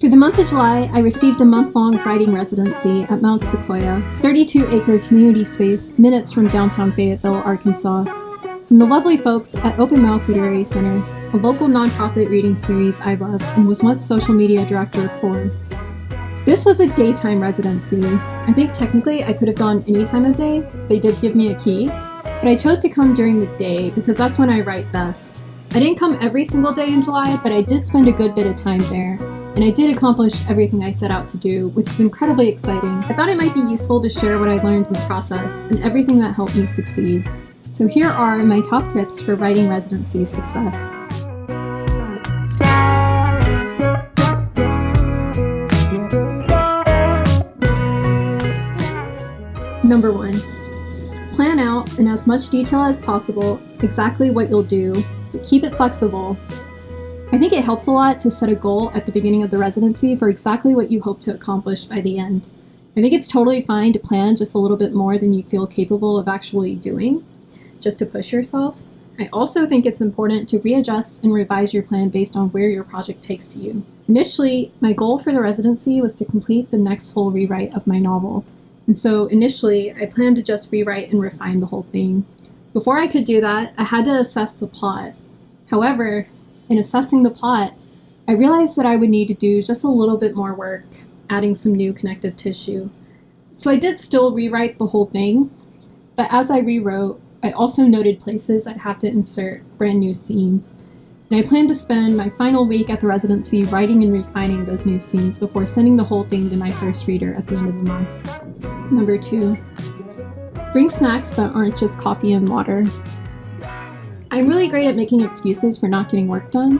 For the month of July, I received a month-long writing residency at Mount Sequoyah, 32-acre community space minutes from downtown Fayetteville, Arkansas, from the lovely folks at Open Mouth Literary Center, a local nonprofit reading series I love and was once social media director for. This was a daytime residency. I think technically I could have gone any time of day. They did give me a key, but I chose to come during the day because that's when I write best. I didn't come every single day in July, but I did spend a good bit of time there. And I did accomplish everything I set out to do, which is incredibly exciting. I thought it might be useful to share what I learned in the process and everything that helped me succeed. So here are my top tips for writing residency success. Number 1, plan out in as much detail as possible exactly what you'll do, but keep it flexible. I think it helps a lot to set a goal at the beginning of the residency for exactly what you hope to accomplish by the end. I think it's totally fine to plan just a little bit more than you feel capable of actually doing, just to push yourself. I also think it's important to readjust and revise your plan based on where your project takes you. Initially, my goal for the residency was to complete the next full rewrite of my novel. And so initially, I planned to just rewrite and refine the whole thing. Before I could do that, I had to assess the plot. However, in assessing the plot, I realized that I would need to do just a little bit more work, adding some new connective tissue. So I did still rewrite the whole thing, but as I rewrote, I also noted places I'd have to insert brand new scenes. And I plan to spend my final week at the residency writing and refining those new scenes before sending the whole thing to my first reader at the end of the month. Number 2, bring snacks that aren't just coffee and water. I'm really great at making excuses for not getting work done.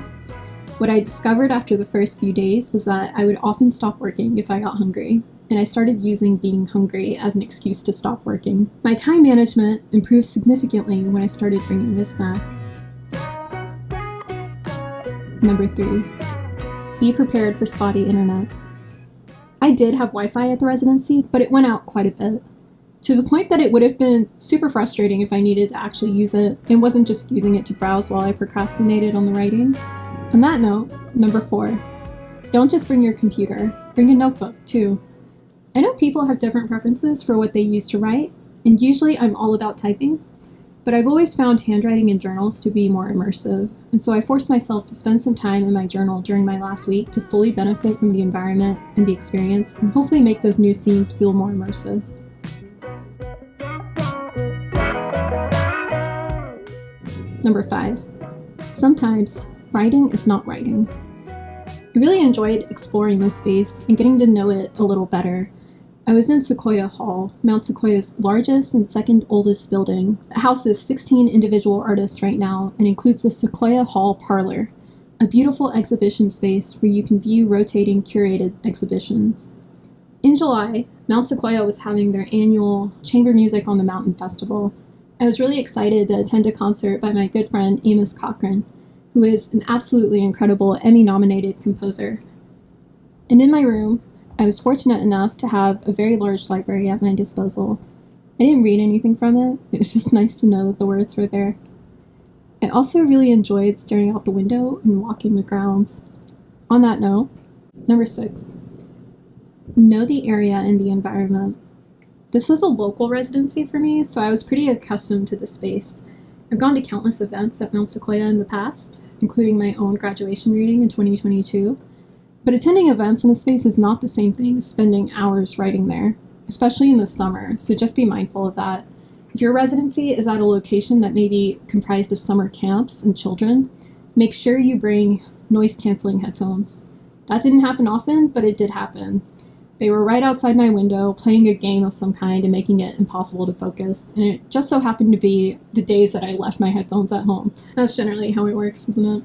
What I discovered after the first few days was that I would often stop working if I got hungry, and I started using being hungry as an excuse to stop working. My time management improved significantly when I started bringing a snack. Number 3, be prepared for spotty internet. I did have Wi-Fi at the residency, but it went out quite a bit, to the point that it would have been super frustrating if I needed to actually use it and wasn't just using it to browse while I procrastinated on the writing. On that note, number 4, don't just bring your computer, bring a notebook too. I know people have different preferences for what they use to write, and usually I'm all about typing, but I've always found handwriting in journals to be more immersive, and so I forced myself to spend some time in my journal during my last week to fully benefit from the environment and the experience, and hopefully make those new scenes feel more immersive. Number 5, sometimes writing is not writing. I really enjoyed exploring this space and getting to know it a little better. I was in Sequoyah Hall, Mount Sequoyah's largest and second oldest building. It houses 16 individual artists right now and includes the Sequoyah Hall Parlor, a beautiful exhibition space where you can view rotating curated exhibitions. In July, Mount Sequoyah was having their annual Chamber Music on the Mountain Festival. I was really excited to attend a concert by my good friend Amos Cochran, who is an absolutely incredible Emmy-nominated composer. And in my room, I was fortunate enough to have a very large library at my disposal. I didn't read anything from it. It was just nice to know that the words were there. I also really enjoyed staring out the window and walking the grounds. On that note, number 6, know the area and the environment. This was a local residency for me, so I was pretty accustomed to the space. I've gone to countless events at Mount Sequoyah in the past, including my own graduation reading in 2022, but attending events in a space is not the same thing as spending hours writing there, especially in the summer, so just be mindful of that. If your residency is at a location that may be comprised of summer camps and children, make sure you bring noise-canceling headphones. That didn't happen often, but it did happen. They were right outside my window, playing a game of some kind and making it impossible to focus, and it just so happened to be the days that I left my headphones at home. That's generally how it works, isn't it?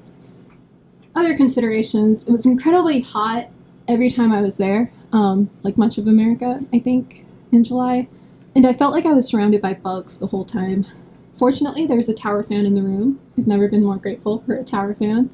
Other considerations, it was incredibly hot every time I was there, like much of America, I think, in July, and I felt like I was surrounded by bugs the whole time. Fortunately, there's a tower fan in the room. I've never been more grateful for a tower fan.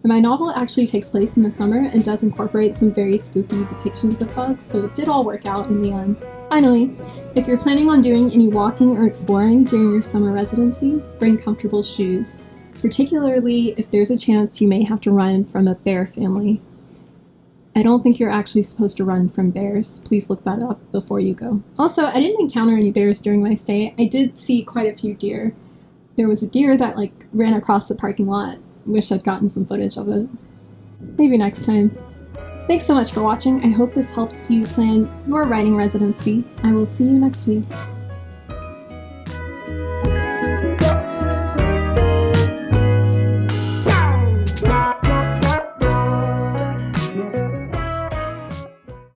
And my novel actually takes place in the summer and does incorporate some very spooky depictions of bugs, so it did all work out in the end. Finally, if you're planning on doing any walking or exploring during your summer residency, bring comfortable shoes. particularly if there's a chance you may have to run from a bear family. I don't think you're actually supposed to run from bears. Please look that up before you go. Also, I didn't encounter any bears during my stay. I did see quite a few deer. There was a deer that ran across the parking lot. Wish I'd gotten some footage of it. Maybe next time. Thanks so much for watching. I hope this helps you plan your writing residency. I will see you next week.